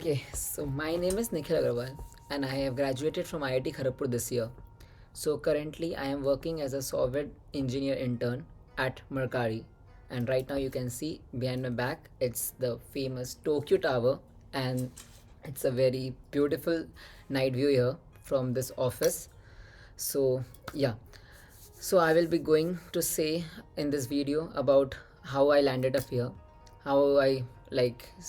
Okay, so my name is Nikhil Agarwal and I have graduated from IIT Kharagpur this year. So currently I am working as a software engineer intern at Mercari, and right now you can see behind my back it's the famous Tokyo Tower, and it's a very beautiful night view here from this office. So yeah, so I will be going to say in this video about how I landed up here, how I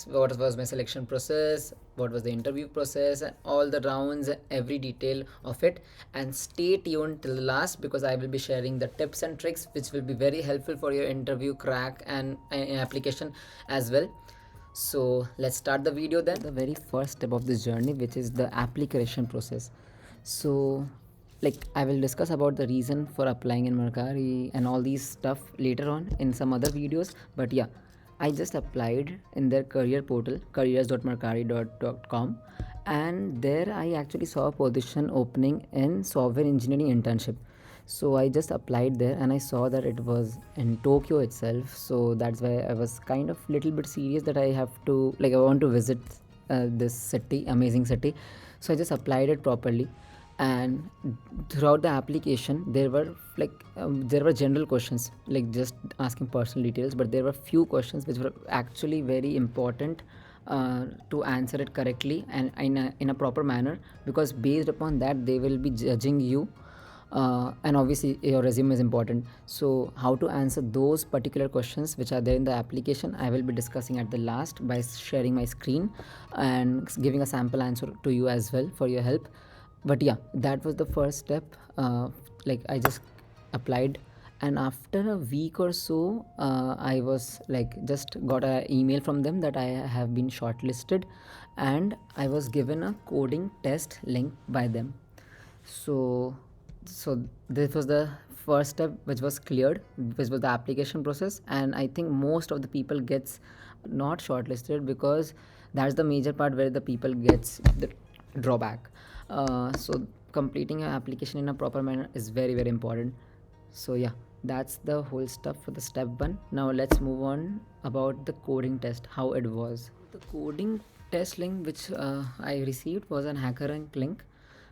what was my selection process, what was the interview process, and all the rounds, every detail of it. And stay tuned till the last because I will be sharing the tips and tricks which will be very helpful for your interview crack and application as well. So let's start the video then. The very first step of this journey, which is the application process. So I will discuss about the reason for applying in Mercari and all these stuff later on in some other videos. But yeah, I just applied in their career portal careers.mercari.com, and there I actually saw a position opening in software engineering internship. So I just applied there and I saw that it was in Tokyo itself. So that's why I was kind of little bit serious that I have to I want to visit this city, amazing city. So I just applied it properly, and throughout the application there were general questions like just asking personal details, but there were few questions which were actually very important to answer it correctly and in a proper manner, because based upon that they will be judging you, and obviously your resume is important. So how to answer those particular questions which are there in the application, I will be discussing at the last by sharing my screen and giving a sample answer to you as well for your help. But yeah, that was the first step. I just applied, and after a week or so I was just got an email from them that I have been shortlisted, and I was given a coding test link by them. So so this was the first step which was cleared, which was the application process. And I think most of the people gets not shortlisted because that's the major part where the people gets the drawback. So completing an application in a proper manner is very very important. So yeah, that's the whole stuff for the step one. Now let's move on about the coding test, how it was. The coding test link which I received was an HackerRank link.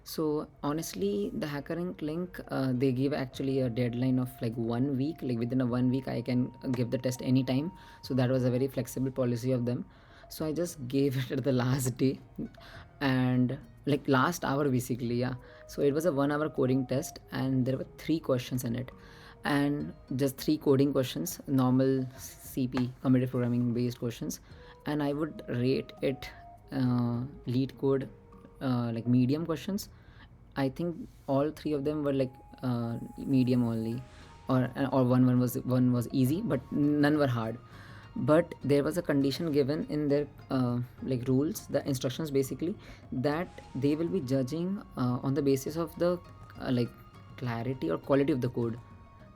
So honestly, the HackerRank link, they give actually a deadline of like 1 week. Like within a 1 week I can give the test anytime. So that was a very flexible policy of them. So I just gave it at the last day, and last hour basically. Yeah, so it was a 1 hour coding test and there were 3 questions in it, and just 3 coding questions, normal CP, computer programming based questions. And I would rate it lead code medium questions. I think all 3 of them were medium only, or one was easy, but none were hard. But there was a condition given in their rules, the instructions basically, that they will be judging on the basis of the clarity or quality of the code.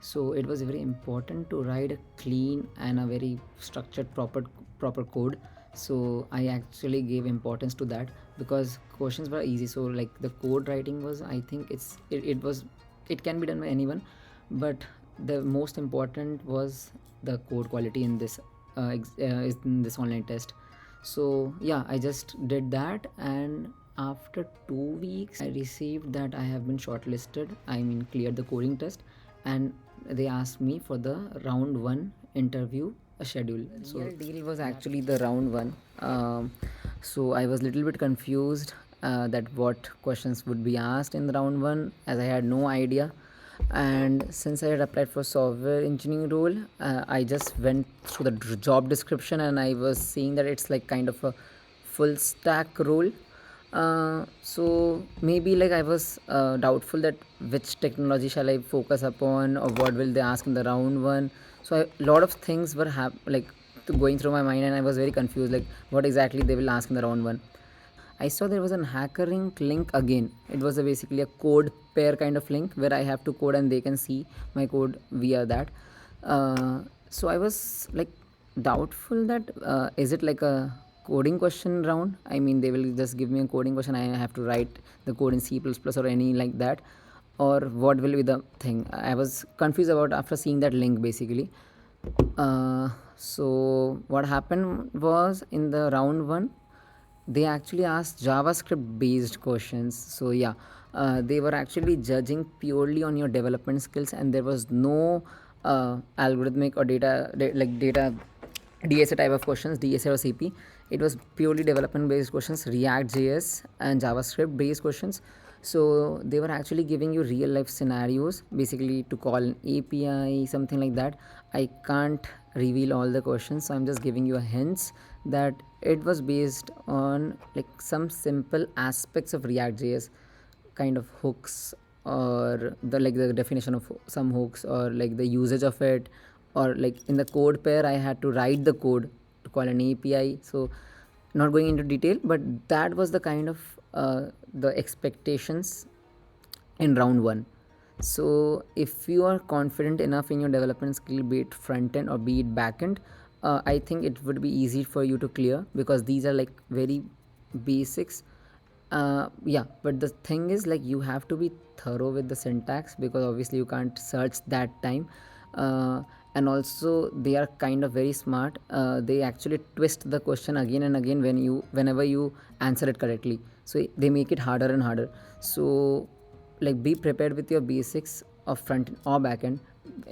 So it was very important to write a clean and a very structured proper code. So I actually gave importance to that because questions were easy. So the code writing was, I think it can be done by anyone, but the most important was the code quality in this in this online test. So yeah, I just did that, and after 2 weeks I received that I have been shortlisted, I mean cleared the coding test. And they asked me for the round one interview schedule. So real deal was actually the round one. So I was little bit confused that what questions would be asked in the round one, as I had no idea. And since I had applied for software engineering role, I just went through the job description and I was seeing that it's like kind of a full stack role. So maybe I was doubtful that which technology shall I focus upon, or what will they ask in the round one. So a lot of things were going through my mind, and I was very confused what exactly they will ask in the round one. I saw there was an HackerRank link again. It was basically a code pair kind of link where I have to code and they can see my code via that. So I was doubtful that is it like a coding question round. I mean, they will just give me a coding question, I have to write the code in C++ or any like that, or what will be the thing. I was confused about after seeing that link basically. So what happened was, in the round one, they actually asked JavaScript based questions. So yeah, they were actually judging purely on your development skills, and there was no algorithmic or data DSA type of questions, DSA or CP. It was purely development based questions, React.js and JavaScript based questions. So they were actually giving you real life scenarios, basically to call an API, something like that. I can't reveal all the questions, so I'm just giving you a hints that it was based on like some simple aspects of React.js, kind of hooks, or the definition of some hooks, or like the usage of it, or like in the code pair I had to write the code to call an API. So not going into detail, but that was the kind of the expectations in round one. So if you are confident enough in your development skill, be it front end or be it back end, I think it would be easy for you to clear, because these are like very basics. Yeah, but the thing is, like, you have to be thorough with the syntax, because obviously you can't search that time. uh, and also they are kind of very smart. They actually twist the question again and again whenever you answer it correctly, so they make it harder and harder. So like, be prepared with your basics of front end or back end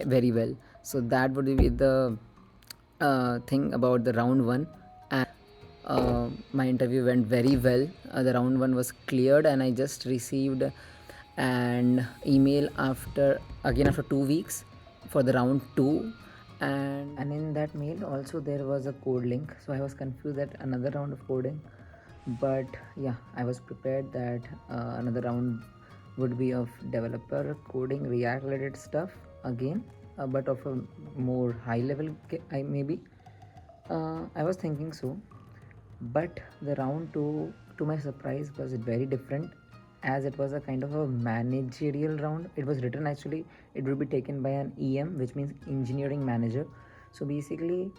very well. So that would be the thing about the round one. And my interview went very well. The round one was cleared, and I just received an email after 2 weeks for the round two. And in that mail also there was a code link, so I was confused at another round of coding. But yeah, I was prepared that another round would be of developer coding, React related stuff again, but of a more high level, I maybe. I was thinking so. But the round two, to my surprise, was very different, as it was a kind of a managerial round. It was written actually, it would be taken by an EM, which means engineering manager. So basically,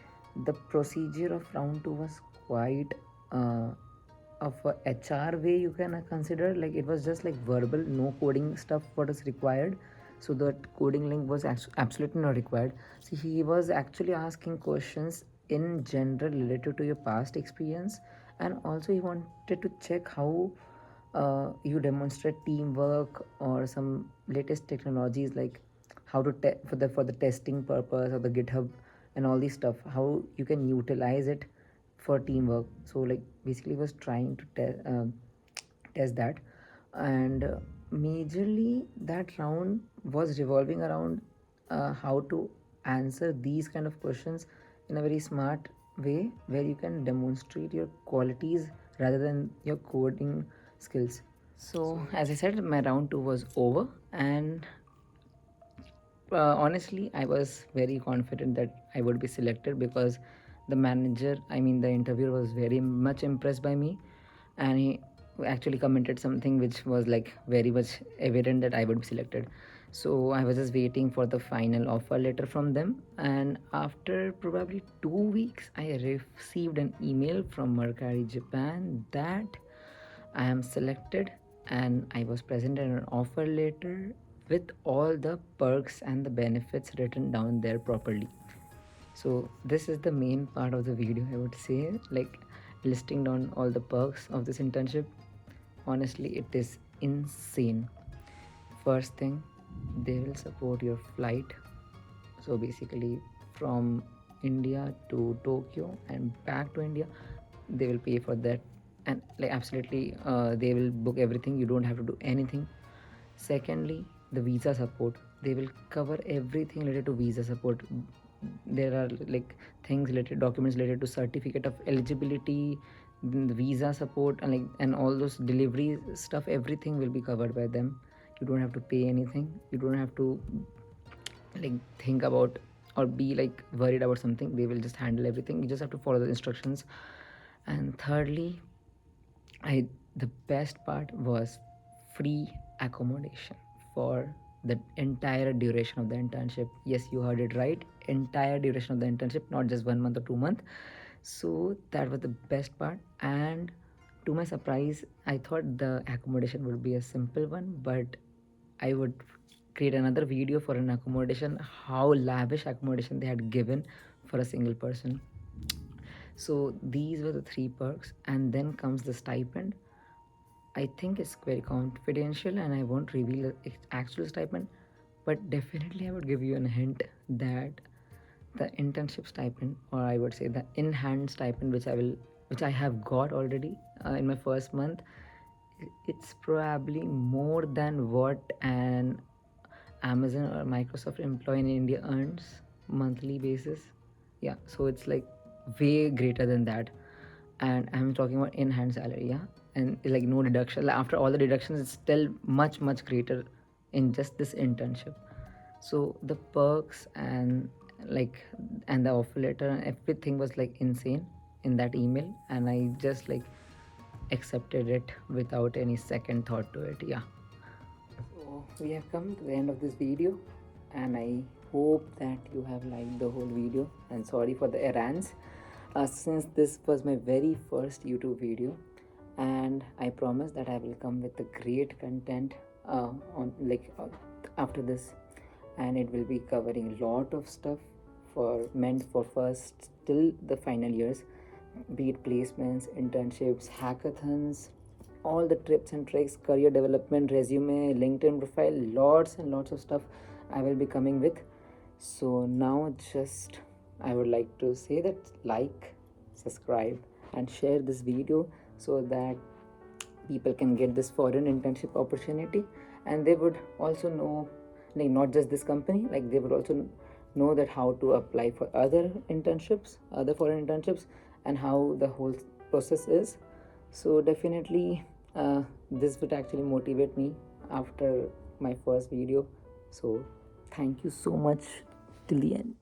the procedure of round two was quite of a HR way, you can consider. Like, it was just like verbal, no coding stuff what is required. So the coding link was absolutely not required. So he was actually asking questions in general related to your past experience, and also he wanted to check how you demonstrate teamwork or some latest technologies, like how to for the testing purpose, or the GitHub and all these stuff, how you can utilize it for teamwork. So like, basically was trying to test that. And majorly that round was revolving around how to answer these kind of questions in a very smart way, where you can demonstrate your qualities rather than your coding skills. So as I said, my round two was over, and honestly, I was very confident that I would be selected, because the manager, I mean the interviewer, was very much impressed by me, and he actually commented something which was like very much evident that I would be selected. So I was just waiting for the final offer letter from them, and after probably 2 weeks, I received an email from Mercari Japan that I am selected, and I was present in an offer letter with all the perks and the benefits written down there properly. So this is the main part of the video, I would say, like listing down all the perks of this internship. Honestly, it is insane. First thing, they will support your flight. So basically, from India to Tokyo and back to India, they will pay for that. And like, absolutely, they will book everything, you don't have to do anything. Secondly, the visa support, they will cover everything related to visa support. There are like things related, documents related to certificate of eligibility, then the visa support, and like, and all those delivery stuff, everything will be covered by them. You don't have to pay anything, you don't have to like think about or be like worried about something. They will just handle everything, you just have to follow the instructions. And thirdly, I the best part was free accommodation for the entire duration of the internship. Yes, you heard it right. Entire duration of the internship, not just 1 month or 2 month. So that was the best part. And to my surprise, I thought the accommodation would be a simple one, but I would create another video for an accommodation, how lavish accommodation they had given for a single person. So these were the three perks, and then comes the stipend. I think it's very confidential and I won't reveal the actual stipend, but definitely I would give you a hint that the internship stipend, or I would say the in-hand stipend, which I have got already in my first month, it's probably more than what an Amazon or Microsoft employee in India earns monthly basis. Yeah, so it's like way greater than that. And I'm talking about in-hand salary, yeah. And like no deduction. Like, after all the deductions, it's still much, much greater in just this internship. So the perks and the offer letter and everything was like insane in that email. And I just like accepted it without any second thought to it. Yeah. So we have come to the end of this video, and I hope that you have liked the whole video. And sorry for the errands, since this was my very first YouTube video, and I promise that I will come with the great content on after this, and it will be covering lot of stuff for meant for first till the final years, be it placements, internships, hackathons, all the tips and tricks, career development, resume, LinkedIn profile, lots and lots of stuff I will be coming with. So now just I would like to say that like, subscribe and share this video so that people can get this foreign internship opportunity, and they would also know, like not just this company, like they would also know that how to apply for other foreign internships, and how the whole process is. So definitely this would actually motivate me after my first video. So thank you so much till the end.